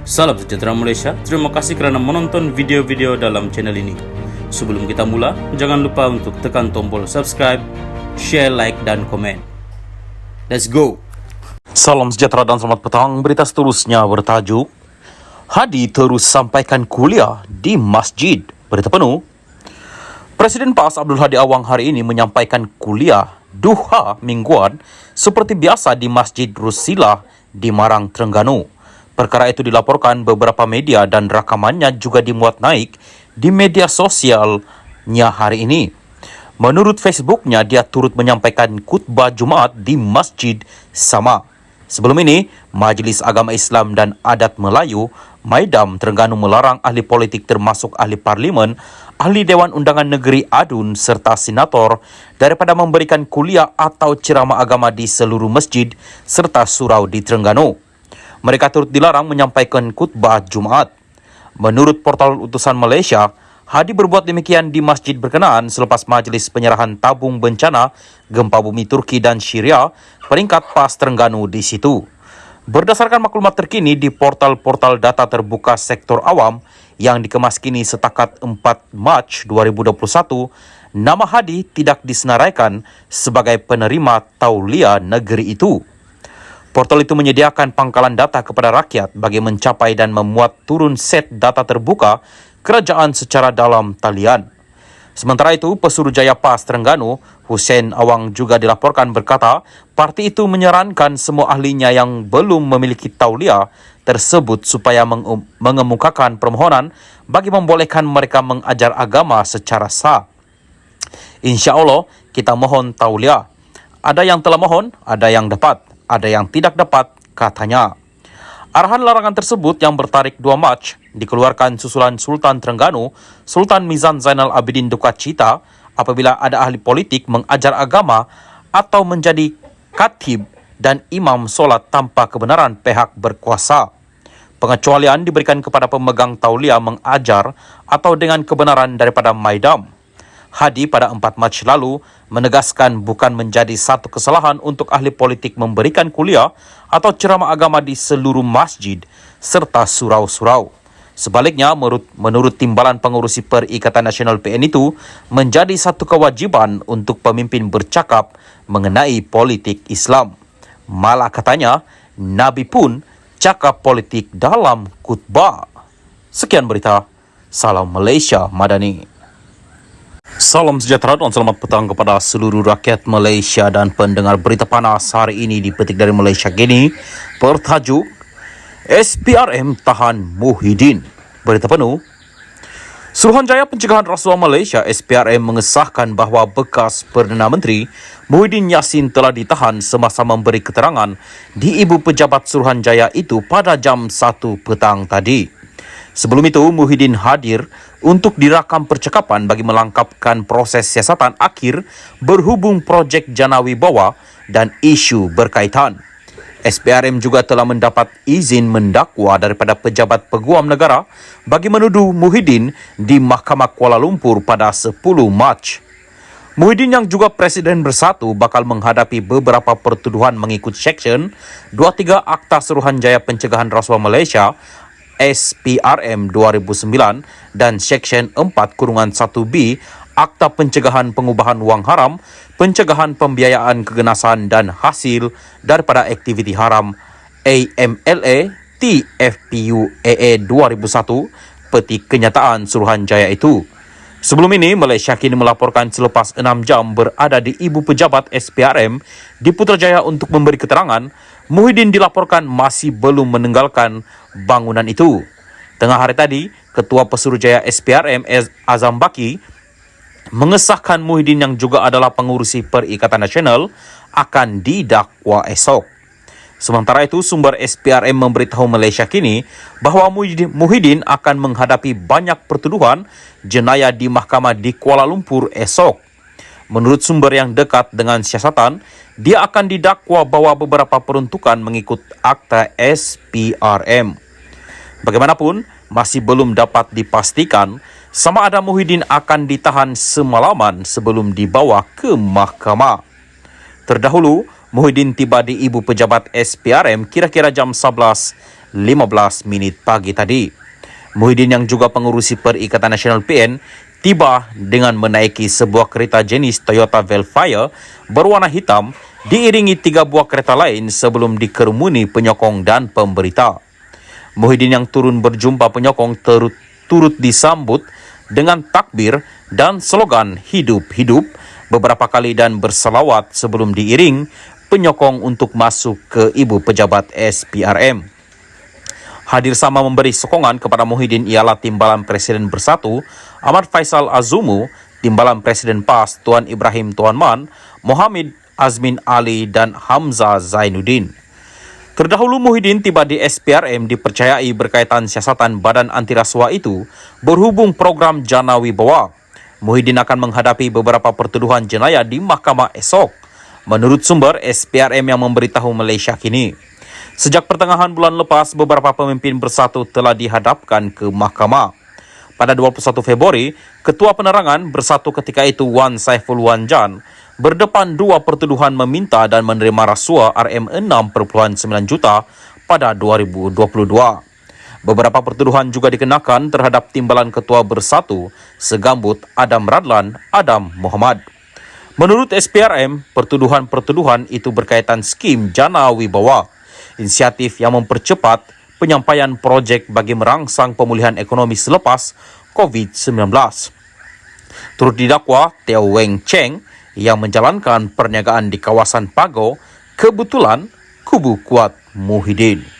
Salam sejahtera Malaysia, terima kasih kerana menonton video-video dalam channel ini. Sebelum kita mula, jangan lupa untuk tekan tombol subscribe, share, like dan komen. Let's go! Salam sejahtera dan selamat petang. Berita seterusnya bertajuk Hadi terus sampaikan kuliah di masjid. Berita penuh. Presiden PAS Abdul Hadi Awang hari ini menyampaikan kuliah duha mingguan seperti biasa di Masjid Rusila di Marang, Terengganu. Perkara itu dilaporkan beberapa media dan rakamannya juga dimuat naik di media sosialnya hari ini. Menurut Facebooknya, dia turut menyampaikan khutbah Jumaat di Masjid sama. Sebelum ini, Majlis Agama Islam dan Adat Melayu, Maidam, Terengganu melarang ahli politik termasuk ahli parlimen, ahli Dewan Undangan Negeri ADUN serta senator daripada memberikan kuliah atau ceramah agama di seluruh masjid serta surau di Terengganu. Mereka turut dilarang menyampaikan khutbah Jumaat. Menurut portal Utusan Malaysia, Hadi berbuat demikian di masjid berkenaan selepas majlis penyerahan tabung bencana gempa bumi Turki dan Syria peringkat PAS Terengganu di situ. Berdasarkan maklumat terkini di portal-portal data terbuka sektor awam yang dikemas kini setakat 4 Mac 2021, nama Hadi tidak disenaraikan sebagai penerima tauliah negeri itu. Portal itu menyediakan pangkalan data kepada rakyat bagi mencapai dan memuat turun set data terbuka kerajaan secara dalam talian. Sementara itu, Pesuruhjaya PAS Terengganu, Hussein Awang juga dilaporkan berkata, parti itu menyarankan semua ahlinya yang belum memiliki tauliah tersebut supaya mengemukakan permohonan bagi membolehkan mereka mengajar agama secara sah. Insya Allah, kita mohon tauliah. Ada yang telah mohon, ada yang dapat. Ada yang tidak dapat, katanya. Arahan larangan tersebut yang bertarikh 2 Mac dikeluarkan susulan Sultan Terengganu, Sultan Mizan Zainal Abidin duka cita apabila ada ahli politik mengajar agama atau menjadi khatib dan imam solat tanpa kebenaran pihak berkuasa. Pengecualian diberikan kepada pemegang tauliah mengajar atau dengan kebenaran daripada Maidam. Hadi pada 4 Mac lalu menegaskan bukan menjadi satu kesalahan untuk ahli politik memberikan kuliah atau ceramah agama di seluruh masjid serta surau-surau. Sebaliknya, menurut Timbalan Pengurusi Perikatan Nasional PN itu, menjadi satu kewajiban untuk pemimpin bercakap mengenai politik Islam. Malah katanya, Nabi pun cakap politik dalam khutbah. Sekian berita. Salam Malaysia Madani. Salam sejahtera dan selamat petang kepada seluruh rakyat Malaysia dan pendengar berita panas hari ini dipetik dari Malaysia Gini. Bertajuk SPRM tahan Muhyiddin. Berita penuh. Suruhanjaya Pencegahan Rasuah Malaysia SPRM mengesahkan bahawa bekas Perdana Menteri Muhyiddin Yassin telah ditahan semasa memberi keterangan di Ibu Pejabat Suruhanjaya itu pada jam 1 petang tadi. Sebelum itu, Muhyiddin hadir untuk dirakam percakapan bagi melengkapkan proses siasatan akhir berhubung projek Janawi Bawah dan isu berkaitan. SPRM juga telah mendapat izin mendakwa daripada Pejabat Peguam Negara bagi menuduh Muhyiddin di Mahkamah Kuala Lumpur pada 10 Mac. Muhyiddin yang juga Presiden Bersatu bakal menghadapi beberapa pertuduhan mengikut Seksyen 23 Akta Suruhanjaya Pencegahan Rasuah Malaysia SPRM 2009 dan Seksyen 4-1B Akta Pencegahan Pengubahan Wang Haram, Pencegahan Pembiayaan Keganasan dan Hasil daripada Aktiviti Haram AMLA TFPU AA 2001 peti kenyataan Suruhanjaya itu. Sebelum ini, Malaysia kini melaporkan selepas 6 jam berada di Ibu Pejabat SPRM di Putrajaya untuk memberi keterangan, Muhyiddin dilaporkan masih belum meninggalkan bangunan itu. Tengah hari tadi, Ketua Pesuruhjaya SPRM Azam Baki mengesahkan Muhyiddin yang juga adalah pengurusi Perikatan Nasional akan didakwa esok. Sementara itu, sumber SPRM memberitahu Malaysia kini bahawa Muhyiddin akan menghadapi banyak pertuduhan jenayah di mahkamah di Kuala Lumpur esok. Menurut sumber yang dekat dengan siasatan, dia akan didakwa bahawa beberapa peruntukan mengikut Akta SPRM. Bagaimanapun, masih belum dapat dipastikan sama ada Muhyiddin akan ditahan semalaman sebelum dibawa ke mahkamah. Terdahulu, Muhyiddin tiba di Ibu Pejabat SPRM kira-kira jam 11.15 15 minit pagi tadi. Muhyiddin yang juga pengurusi Perikatan Nasional PN tiba dengan menaiki sebuah kereta jenis Toyota Velfire berwarna hitam diiringi 3 buah kereta lain sebelum dikerumuni penyokong dan pemberita. Muhyiddin yang turun berjumpa penyokong turut disambut dengan takbir dan slogan hidup-hidup beberapa kali dan berselawat sebelum diiring penyokong untuk masuk ke ibu pejabat SPRM. Hadir sama memberi sokongan kepada Muhyiddin ialah Timbalan Presiden Bersatu Ahmad Faisal Azumu, Timbalan Presiden PAS Tuan Ibrahim Tuan Man, Mohamid Azmin Ali dan Hamzah Zainuddin. Terdahulu Muhyiddin tiba di SPRM dipercayai berkaitan siasatan Badan Anti Rasuah itu berhubung program Jana Wibawa. Muhyiddin akan menghadapi beberapa pertuduhan jenayah di mahkamah esok, menurut sumber SPRM yang memberitahu Malaysia Kini. Sejak pertengahan bulan lepas, beberapa pemimpin Bersatu telah dihadapkan ke mahkamah. Pada 21 Februari, Ketua Penerangan Bersatu ketika itu Wan Saiful Wanjan berdepan 2 pertuduhan meminta dan menerima rasuah RM6.9 juta pada 2022. Beberapa pertuduhan juga dikenakan terhadap Timbalan Ketua Bersatu Segambut Adam Radlan Adam Muhammad. Menurut SPRM, pertuduhan-pertuduhan itu berkaitan skim Jana Wibawa, inisiatif yang mempercepat penyampaian projek bagi merangsang pemulihan ekonomi selepas COVID-19. Turut didakwa Teo Weng Cheng yang menjalankan perniagaan di kawasan Pago, kebetulan kubu kuat Muhyiddin.